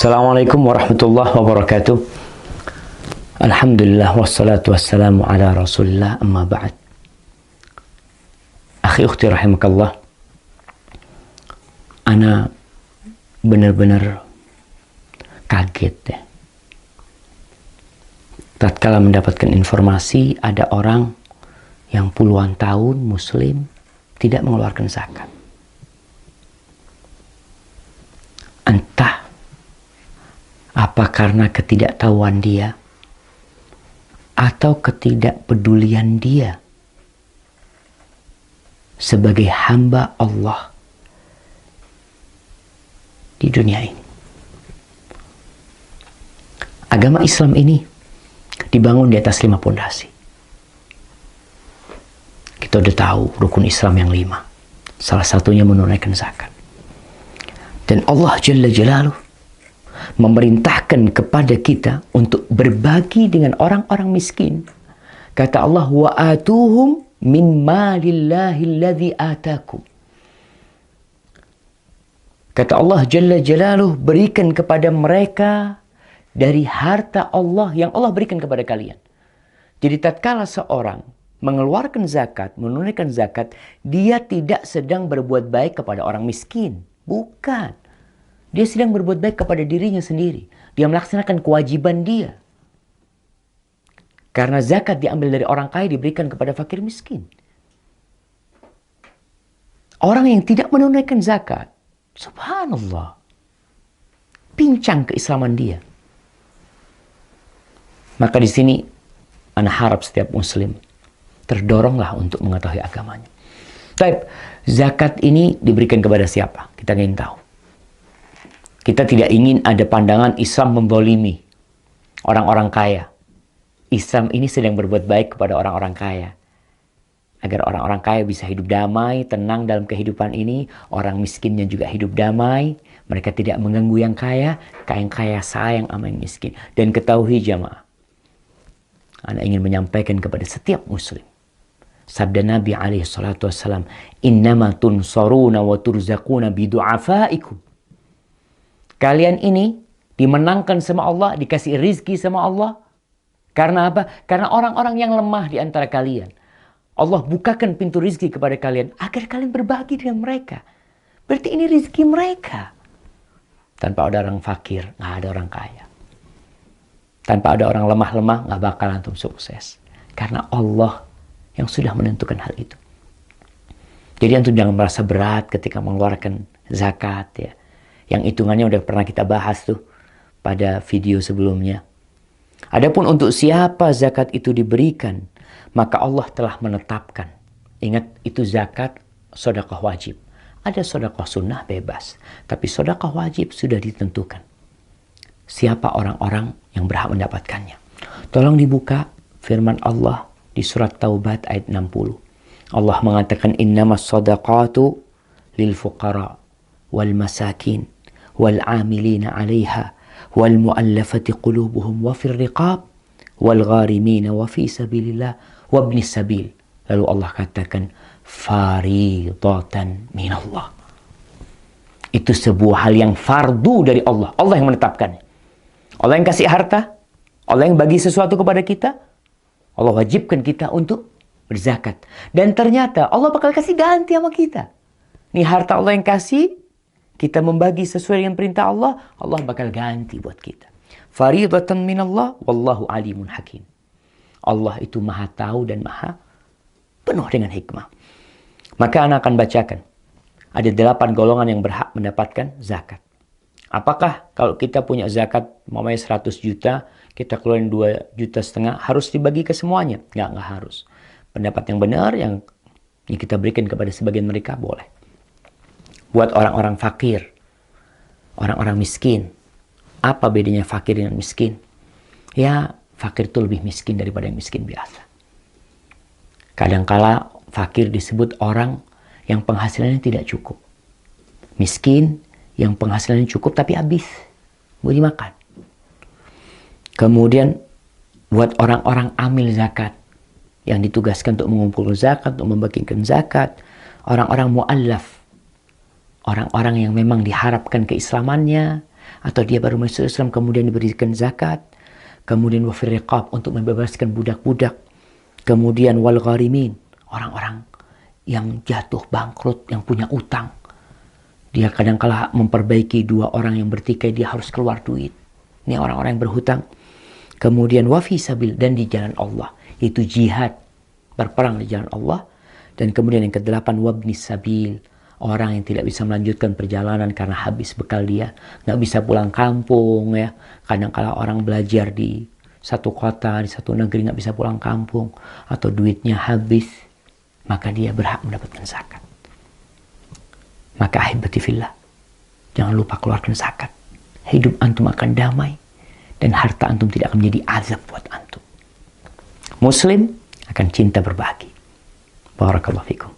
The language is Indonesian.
Assalamualaikum warahmatullahi wabarakatuh. Alhamdulillah wassalatu wassalamu ala rasulillah amma ba'd. Akhi ukhti rahimakallah, ana benar-benar kaget deh tatkala mendapatkan informasi ada orang yang puluhan tahun muslim tidak mengeluarkan zakat. Entah apa karena ketidaktahuan dia atau ketidakpedulian dia sebagai hamba Allah di dunia ini. Agama Islam ini dibangun di atas 5 pondasi. Kita udah tahu rukun Islam yang 5. Salah satunya menunaikan zakat. Dan Allah Jalla Jalaluh memerintahkan kepada kita untuk berbagi dengan orang-orang miskin. Kata Allah, wa atuhum min malillahi alladhi atakum. Kata Allah Jalla Jalaluh, berikan kepada mereka dari harta Allah yang Allah berikan kepada kalian. Jadi tatkala seorang mengeluarkan zakat, menunaikan zakat, dia tidak sedang berbuat baik kepada orang miskin. Bukan. Dia sedang berbuat baik kepada dirinya sendiri. Dia melaksanakan kewajiban dia. Karena zakat diambil dari orang kaya diberikan kepada fakir miskin. Orang yang tidak menunaikan zakat, subhanallah, pincang keislaman dia. Maka di sini, ana harap setiap muslim terdoronglah untuk mengetahui agamanya. Baik, zakat ini diberikan kepada siapa? Kita ingin tahu. Kita tidak ingin ada pandangan Islam menzalimi orang-orang kaya. Islam ini sedang berbuat baik kepada orang-orang kaya. Agar orang-orang kaya bisa hidup damai, tenang dalam kehidupan ini. Orang miskinnya juga hidup damai. Mereka tidak mengganggu yang kaya sayang sama yang miskin. Dan ketahui jamaah, ana ingin menyampaikan kepada setiap muslim. Sabda Nabi alaihi salatu wassalam, innama tunsaruna wa turzaquna bidu'afaikum. Kalian ini dimenangkan sama Allah, dikasih rizki sama Allah. Karena apa? Karena orang-orang yang lemah di antara kalian. Allah bukakan pintu rizki kepada kalian agar kalian berbagi dengan mereka. Berarti ini rizki mereka. Tanpa ada orang fakir, nggak ada orang kaya. Tanpa ada orang lemah-lemah, nggak bakal antum sukses. Karena Allah yang sudah menentukan hal itu. Jadi antum jangan merasa berat ketika mengeluarkan zakat ya. Yang hitungannya udah pernah kita bahas tuh pada video sebelumnya. Adapun untuk siapa zakat itu diberikan, maka Allah telah menetapkan. Ingat, itu zakat sedekah wajib. Ada sedekah sunnah bebas, tapi sedekah wajib sudah ditentukan. Siapa orang-orang yang berhak mendapatkannya? Tolong dibuka firman Allah di surat Taubat ayat 60. Allah mengatakan innamas shadaqatu lil fuqara wal masakin wal amilina 'alaiha wal mu'allafati qulubuhum wa fir riqab wal gharimina wa fi sabilillah wa ibnis sabil. Lalu Allah katakan faridatan minallah. Itu sebuah hal yang fardu dari Allah. Allah yang menetapkan. Allah yang kasih harta, Allah yang bagi sesuatu kepada kita, Allah wajibkan kita untuk berzakat. Dan ternyata Allah bakal kasih ganti sama kita. Ini harta Allah yang kasih, kita membagi sesuai dengan perintah Allah, Allah bakal ganti buat kita. Faridatan minallah, wallahu alimun hakim. Allah itu maha tahu dan maha penuh dengan hikmah. Maka anak akan bacakan. Ada 8 golongan yang berhak mendapatkan zakat. Apakah kalau kita punya zakat, mamanya 100 juta, kita keluarin 2,5 juta, harus dibagi ke semuanya? Nggak harus. Pendapat yang benar yang kita berikan kepada sebagian mereka boleh. Buat orang-orang fakir, orang-orang miskin. Apa bedanya fakir dengan miskin? Ya, fakir itu lebih miskin daripada yang miskin biasa. Kadangkala fakir disebut orang yang penghasilannya tidak cukup. Miskin yang penghasilannya cukup tapi habis buat dimakan. Kemudian buat orang-orang amil zakat yang ditugaskan untuk mengumpulkan zakat, untuk membagikan zakat, orang-orang mu'allaf, orang-orang yang memang diharapkan keislamannya, atau dia baru masuk Islam kemudian diberikan zakat, kemudian wa fir riqab untuk membebaskan budak-budak, kemudian wal gharimin, orang-orang yang jatuh bangkrut, yang punya utang. Dia kadang-kala memperbaiki dua orang yang bertikai, dia harus keluar duit. Ini orang-orang yang berhutang. Kemudian wa fi sabil, dan di jalan Allah, itu jihad, berperang di jalan Allah. Dan kemudian yang kedelapan wabni sabil, orang yang tidak bisa melanjutkan perjalanan karena habis bekal dia, nggak bisa pulang kampung ya. Kadang-kala orang belajar di satu kota, di satu negeri nggak bisa pulang kampung, atau duitnya habis, maka dia berhak mendapatkan zakat. Maka ahibati fillah, jangan lupa keluarkan zakat. Hidup antum akan damai dan harta antum tidak akan menjadi azab buat antum. Muslim akan cinta berbagi. Barakallahu fikum.